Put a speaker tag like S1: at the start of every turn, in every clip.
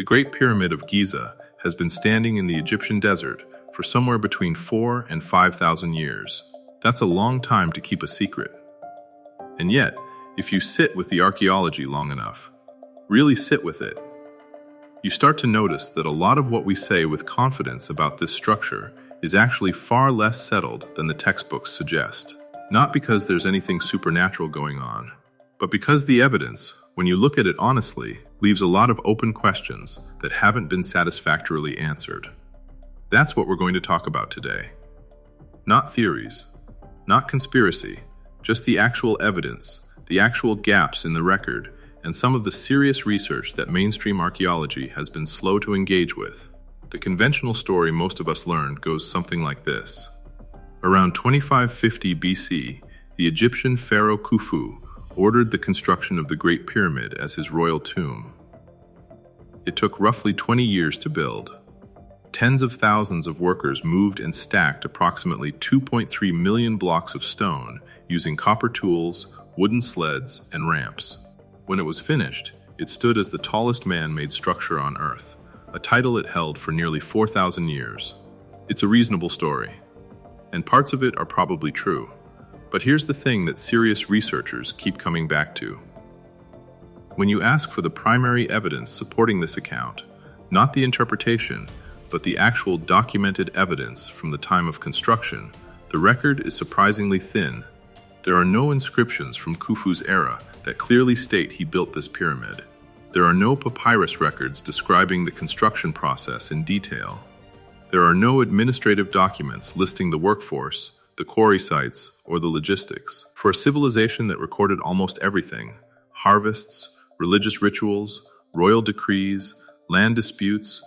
S1: The Great Pyramid of Giza has been standing in the Egyptian desert for somewhere between 4,000 and 5,000 years. That's a long time to keep a secret. And yet, if you sit with the archaeology long enough, really sit with it, you start to notice that a lot of what we say with confidence about this structure is actually far less settled than the textbooks suggest. Not because there's anything supernatural going on, but because the evidence, when you look at it honestly, leaves a lot of open questions that haven't been satisfactorily answered. That's what we're going to talk about today. Not theories, not conspiracy, just the actual evidence, the actual gaps in the record, and some of the serious research that mainstream archaeology has been slow to engage with. The conventional story most of us learned goes something like this. Around 2550 BC, the Egyptian pharaoh Khufu ordered the construction of the Great Pyramid as his royal tomb. It took roughly 20 years to build. Tens of thousands of workers moved and stacked approximately 2.3 million blocks of stone using copper tools, wooden sleds, and ramps. When it was finished, it stood as the tallest man-made structure on Earth, a title it held for nearly 4,000 years. It's a reasonable story, and parts of it are probably true. But here's the thing that serious researchers keep coming back to. When you ask for the primary evidence supporting this account, not the interpretation, but the actual documented evidence from the time of construction, the record is surprisingly thin. There are no inscriptions from Khufu's era that clearly state he built this pyramid. There are no papyrus records describing the construction process in detail. There are no administrative documents listing the workforce, the quarry sites, or the logistics. For a civilization that recorded almost everything, harvests, religious rituals, royal decrees, land disputes,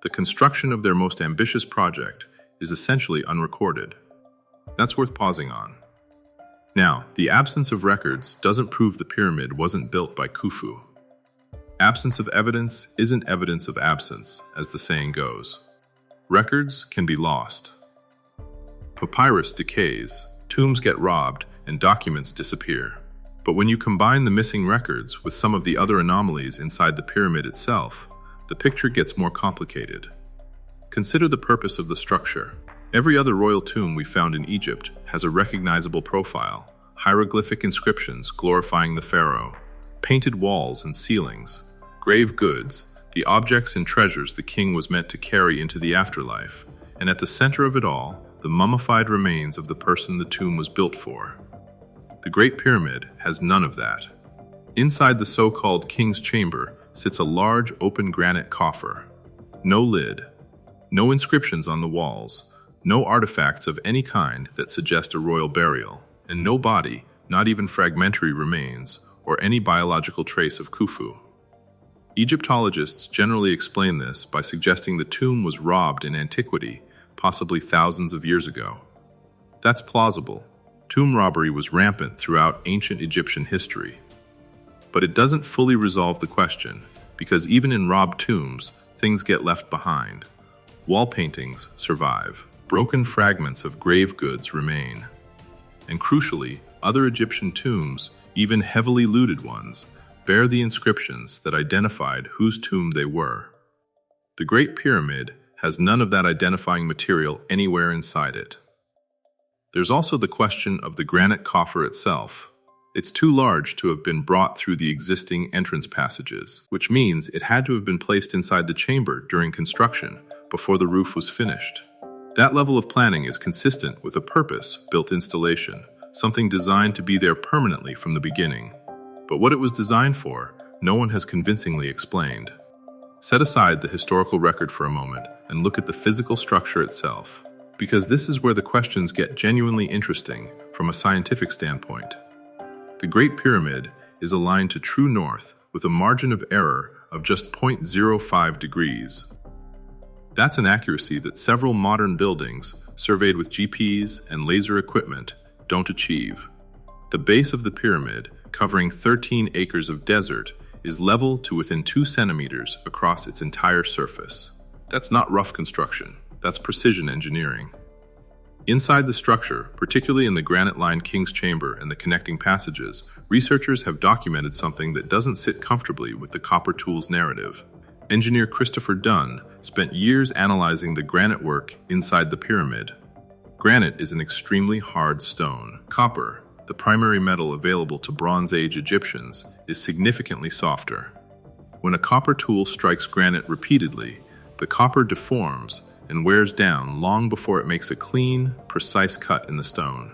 S1: the construction of their most ambitious project is essentially unrecorded. That's worth pausing on. Now, the absence of records doesn't prove the pyramid wasn't built by Khufu. Absence of evidence isn't evidence of absence, as the saying goes. Records can be lost. Papyrus decays, tombs get robbed, and documents disappear. But when you combine the missing records with some of the other anomalies inside the pyramid itself, the picture gets more complicated. Consider the purpose of the structure. Every other royal tomb we found in Egypt has a recognizable profile, hieroglyphic inscriptions glorifying the pharaoh, painted walls and ceilings, grave goods, the objects and treasures the king was meant to carry into the afterlife, and at the center of it all, the mummified remains of the person the tomb was built for. The Great Pyramid has none of that. Inside the so-called king's chamber sits a large open granite coffer. No lid, no inscriptions on the walls, no artifacts of any kind that suggest a royal burial, and no body, not even fragmentary remains, or any biological trace of Khufu. Egyptologists generally explain this by suggesting the tomb was robbed in antiquity, possibly thousands of years ago. That's plausible. Tomb robbery was rampant throughout ancient Egyptian history. But it doesn't fully resolve the question, because even in robbed tombs, things get left behind. Wall paintings survive. Broken fragments of grave goods remain. And crucially, other Egyptian tombs, even heavily looted ones, bear the inscriptions that identified whose tomb they were. The Great Pyramid has none of that identifying material anywhere inside it. There's also the question of the granite coffer itself. It's too large to have been brought through the existing entrance passages, which means it had to have been placed inside the chamber during construction, before the roof was finished. That level of planning is consistent with a purpose-built installation, something designed to be there permanently from the beginning. But what it was designed for, no one has convincingly explained. Set aside the historical record for a moment and look at the physical structure itself, because this is where the questions get genuinely interesting from a scientific standpoint. The Great Pyramid is aligned to true north with a margin of error of just 0.05 degrees. That's an accuracy that several modern buildings, surveyed with GPS and laser equipment, don't achieve. The base of the pyramid, covering 13 acres of desert, is level to within 2 centimeters across its entire surface. That's not rough construction, that's precision engineering. Inside the structure, particularly in the granite-lined King's Chamber and the connecting passages, researchers have documented something that doesn't sit comfortably with the copper tools narrative. Engineer Christopher Dunn spent years analyzing the granite work inside the pyramid. Granite is an extremely hard stone. Copper, the primary metal available to Bronze Age Egyptians, is significantly softer. When a copper tool strikes granite repeatedly, the copper deforms and wears down long before it makes a clean, precise cut in the stone.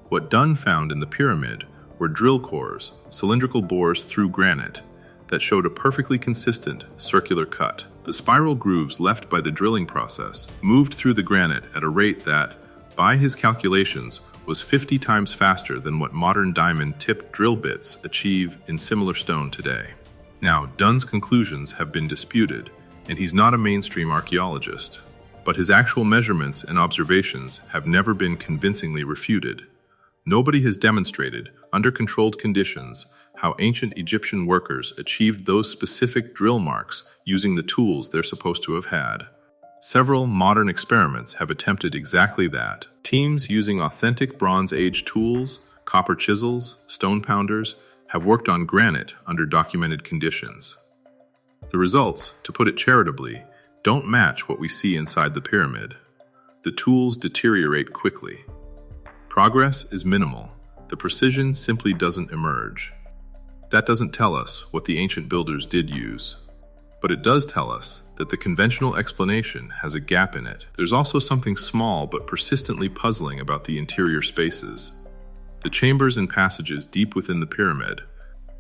S1: What Dunn found in the pyramid were drill cores, cylindrical bores through granite, that showed a perfectly consistent, circular cut. The spiral grooves left by the drilling process moved through the granite at a rate that, by his calculations, was 50 times faster than what modern diamond-tipped drill bits achieve in similar stone today. Now, Dunn's conclusions have been disputed, and he's not a mainstream archaeologist, but his actual measurements and observations have never been convincingly refuted. Nobody has demonstrated, under controlled conditions, how ancient Egyptian workers achieved those specific drill marks using the tools they're supposed to have had. Several modern experiments have attempted exactly that. Teams using authentic Bronze Age tools, copper chisels, stone pounders, have worked on granite under documented conditions. The results, to put it charitably, don't match what we see inside the pyramid. The tools deteriorate quickly. Progress is minimal. The precision simply doesn't emerge. That doesn't tell us what the ancient builders did use. But it does tell us that the conventional explanation has a gap in it. There's also something small but persistently puzzling about the interior spaces. The chambers and passages deep within the pyramid,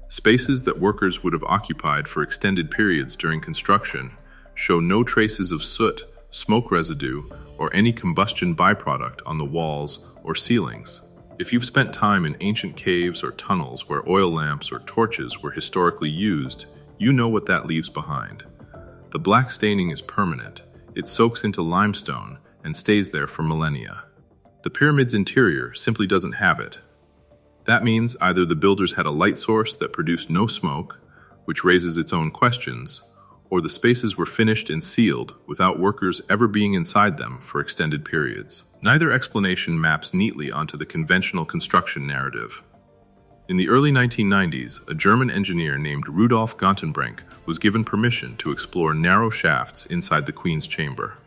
S1: spaces that workers would have occupied for extended periods during construction, show no traces of soot, smoke residue, or any combustion byproduct on the walls or ceilings. If you've spent time in ancient caves or tunnels where oil lamps or torches were historically used, you know what that leaves behind. The black staining is permanent. It soaks into limestone and stays there for millennia. The pyramid's interior simply doesn't have it. That means either the builders had a light source that produced no smoke, which raises its own questions, or the spaces were finished and sealed without workers ever being inside them for extended periods. Neither explanation maps neatly onto the conventional construction narrative. In the early 1990s, a German engineer named Rudolf Gantenbrink was given permission to explore narrow shafts inside the Queen's chamber.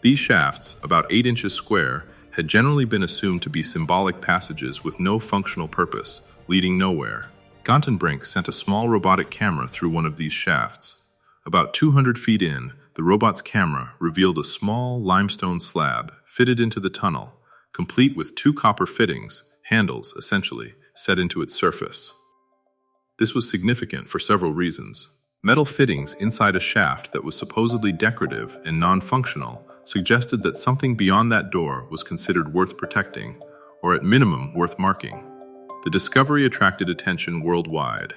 S1: These shafts, about 8 inches square, had generally been assumed to be symbolic passages with no functional purpose, leading nowhere. Gantenbrink sent a small robotic camera through one of these shafts. About 200 feet in, the robot's camera revealed a small limestone slab fitted into the tunnel, complete with 2 copper fittings, handles essentially, set into its surface. This was significant for several reasons. Metal fittings inside a shaft that was supposedly decorative and non-functional suggested that something beyond that door was considered worth protecting, or at minimum worth marking. The discovery attracted attention worldwide.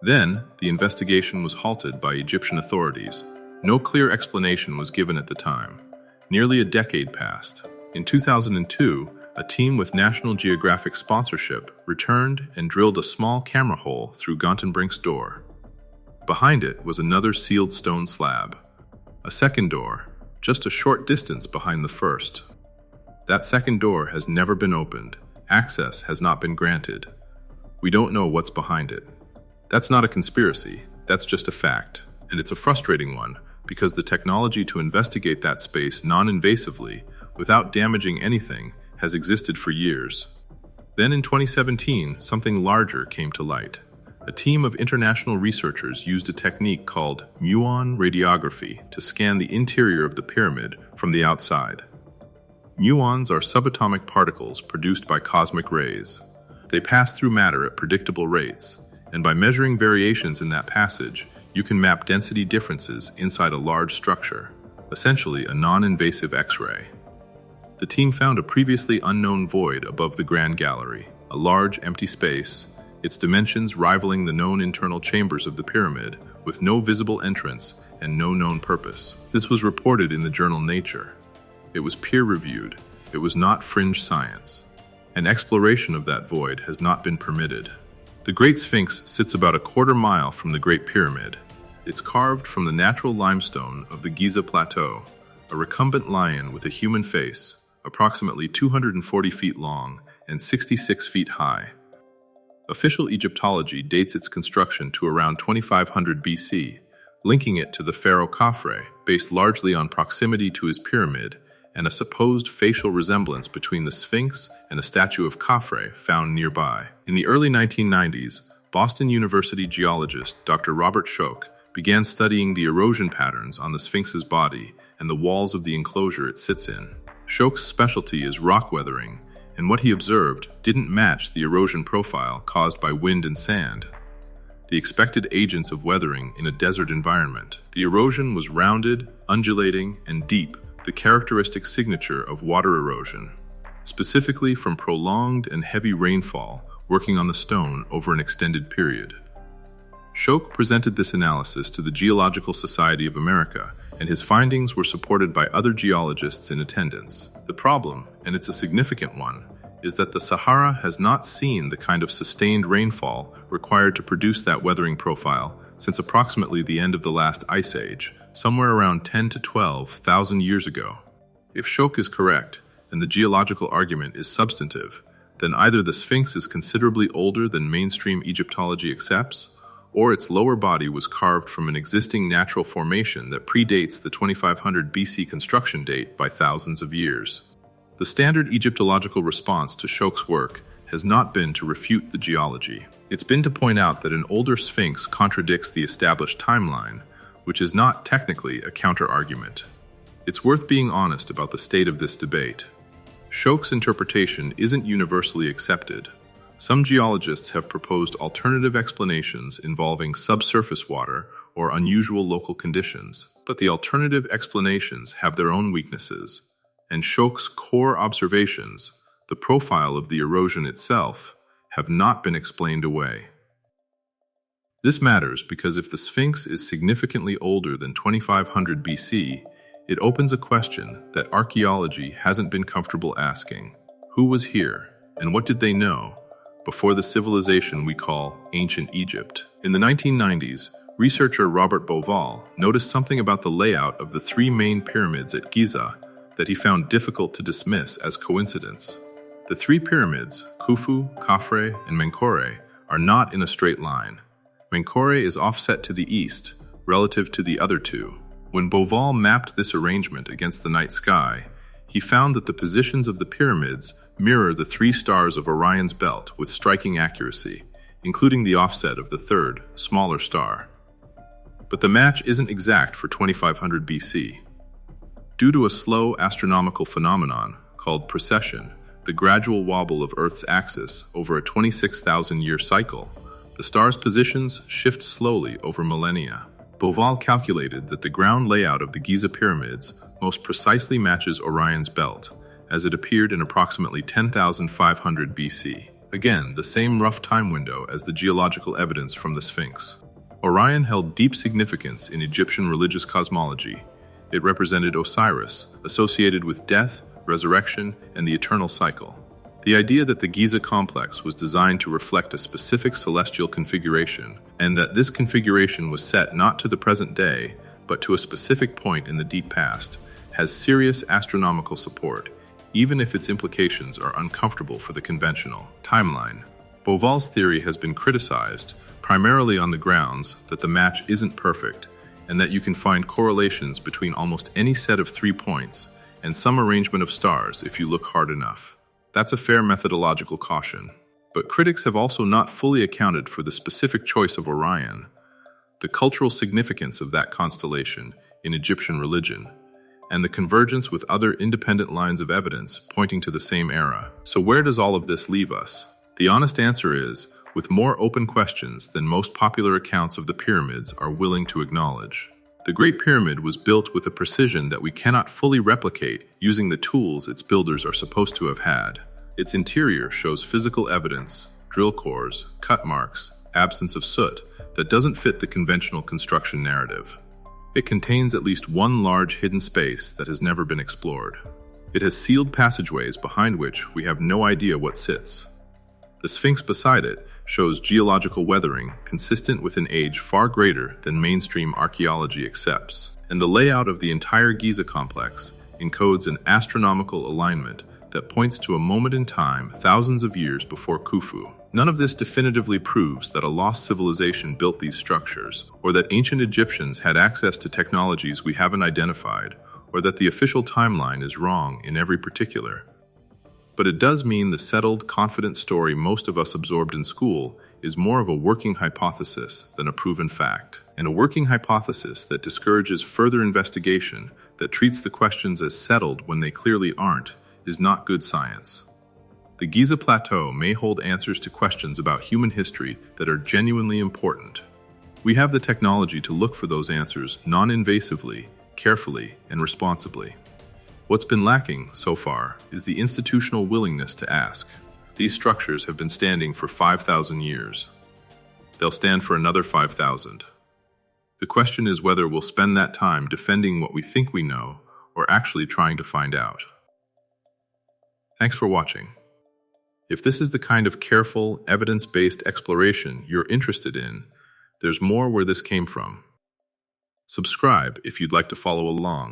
S1: Then, the investigation was halted by Egyptian authorities. No clear explanation was given at the time. Nearly a decade passed. In 2002, a team with National Geographic sponsorship returned and drilled a small camera hole through Gantenbrink's door. Behind it was another sealed stone slab. A second door, just a short distance behind the first. That second door has never been opened. Access has not been granted. We don't know what's behind it. That's not a conspiracy, that's just a fact, and it's a frustrating one because the technology to investigate that space non-invasively, without damaging anything, has existed for years. Then in 2017, something larger came to light. A team of international researchers used a technique called muon radiography to scan the interior of the pyramid from the outside. Muons are subatomic particles produced by cosmic rays. They pass through matter at predictable rates, and by measuring variations in that passage, you can map density differences inside a large structure, essentially a non-invasive X-ray. The team found a previously unknown void above the Grand Gallery, a large empty space, its dimensions rivaling the known internal chambers of the pyramid, with no visible entrance and no known purpose. This was reported in the journal Nature. It was peer-reviewed. It was not fringe science. An exploration of that void has not been permitted. The Great Sphinx sits about a quarter mile from the Great Pyramid. It's carved from the natural limestone of the Giza Plateau, a recumbent lion with a human face, approximately 240 feet long and 66 feet high. Official Egyptology dates its construction to around 2500 BC, linking it to the pharaoh Khafre, based largely on proximity to his pyramid and a supposed facial resemblance between the Sphinx and a statue of Khafre found nearby. In the early 1990s, Boston University geologist Dr. Robert Schoch began studying the erosion patterns on the Sphinx's body and the walls of the enclosure it sits in. Schoch's specialty is rock weathering, and what he observed didn't match the erosion profile caused by wind and sand, the expected agents of weathering in a desert environment. The erosion was rounded, undulating, and deep, the characteristic signature of water erosion, specifically from prolonged and heavy rainfall working on the stone over an extended period. Schoch presented this analysis to the Geological Society of America, and his findings were supported by other geologists in attendance. The problem, and it's a significant one, is that the Sahara has not seen the kind of sustained rainfall required to produce that weathering profile since approximately the end of the last ice age, somewhere around 10 to 12,000 years ago. If Schoch is correct, and the geological argument is substantive, then either the Sphinx is considerably older than mainstream Egyptology accepts, or its lower body was carved from an existing natural formation that predates the 2500 BC construction date by thousands of years. The standard Egyptological response to Schoch's work has not been to refute the geology. It's been to point out that an older Sphinx contradicts the established timeline, which is not technically a counter-argument. It's worth being honest about the state of this debate. Schoch's interpretation isn't universally accepted. Some geologists have proposed alternative explanations involving subsurface water or unusual local conditions, but the alternative explanations have their own weaknesses, and Schoch's core observations, the profile of the erosion itself, have not been explained away. This matters because if the Sphinx is significantly older than 2500 BC, it opens a question that archaeology hasn't been comfortable asking. Who was here, and what did they know before the civilization we call ancient Egypt? In the 1990s, researcher Robert Bauval noticed something about the layout of the three main pyramids at Giza that he found difficult to dismiss as coincidence. The three pyramids, Khufu, Khafre, and Menkaure, are not in a straight line. Menkaure is offset to the east, relative to the other two. When Bauval mapped this arrangement against the night sky, he found that the positions of the pyramids mirror the three stars of Orion's belt with striking accuracy, including the offset of the third, smaller star. But the match isn't exact for 2500 BC. Due to a slow astronomical phenomenon called precession, the gradual wobble of Earth's axis over a 26,000-year cycle, the stars' positions shift slowly over millennia. Bauval calculated that the ground layout of the Giza pyramids most precisely matches Orion's belt, as it appeared in approximately 10,500 BC. Again, the same rough time window as the geological evidence from the Sphinx. Orion held deep significance in Egyptian religious cosmology. It represented Osiris, associated with death, resurrection, and the eternal cycle. The idea that the Giza complex was designed to reflect a specific celestial configuration, and that this configuration was set not to the present day, but to a specific point in the deep past, has serious astronomical support, even if its implications are uncomfortable for the conventional timeline. Bauval's theory has been criticized, primarily on the grounds that the match isn't perfect, and that you can find correlations between almost any set of 3 points and some arrangement of stars if you look hard enough. That's a fair methodological caution. But critics have also not fully accounted for the specific choice of Orion, the cultural significance of that constellation in Egyptian religion, and the convergence with other independent lines of evidence pointing to the same era. So where does all of this leave us? The honest answer is, with more open questions than most popular accounts of the pyramids are willing to acknowledge. The Great Pyramid was built with a precision that we cannot fully replicate using the tools its builders are supposed to have had. Its interior shows physical evidence, drill cores, cut marks, absence of soot, that doesn't fit the conventional construction narrative. It contains at least one large hidden space that has never been explored. It has sealed passageways behind which we have no idea what sits. The Sphinx beside it shows geological weathering consistent with an age far greater than mainstream archaeology accepts. And the layout of the entire Giza complex encodes an astronomical alignment that points to a moment in time thousands of years before Khufu. None of this definitively proves that a lost civilization built these structures, or that ancient Egyptians had access to technologies we haven't identified, or that the official timeline is wrong in every particular. But it does mean the settled, confident story most of us absorbed in school is more of a working hypothesis than a proven fact, and a working hypothesis that discourages further investigation, that treats the questions as settled when they clearly aren't, is not good science. The Giza Plateau may hold answers to questions about human history that are genuinely important. We have the technology to look for those answers non-invasively, carefully, and responsibly. What's been lacking, so far, is the institutional willingness to ask. These structures have been standing for 5,000 years. They'll stand for another 5,000. The question is whether we'll spend that time defending what we think we know, or actually trying to find out. Thanks for watching. If this is the kind of careful, evidence-based exploration you're interested in, there's more where this came from. Subscribe if you'd like to follow along.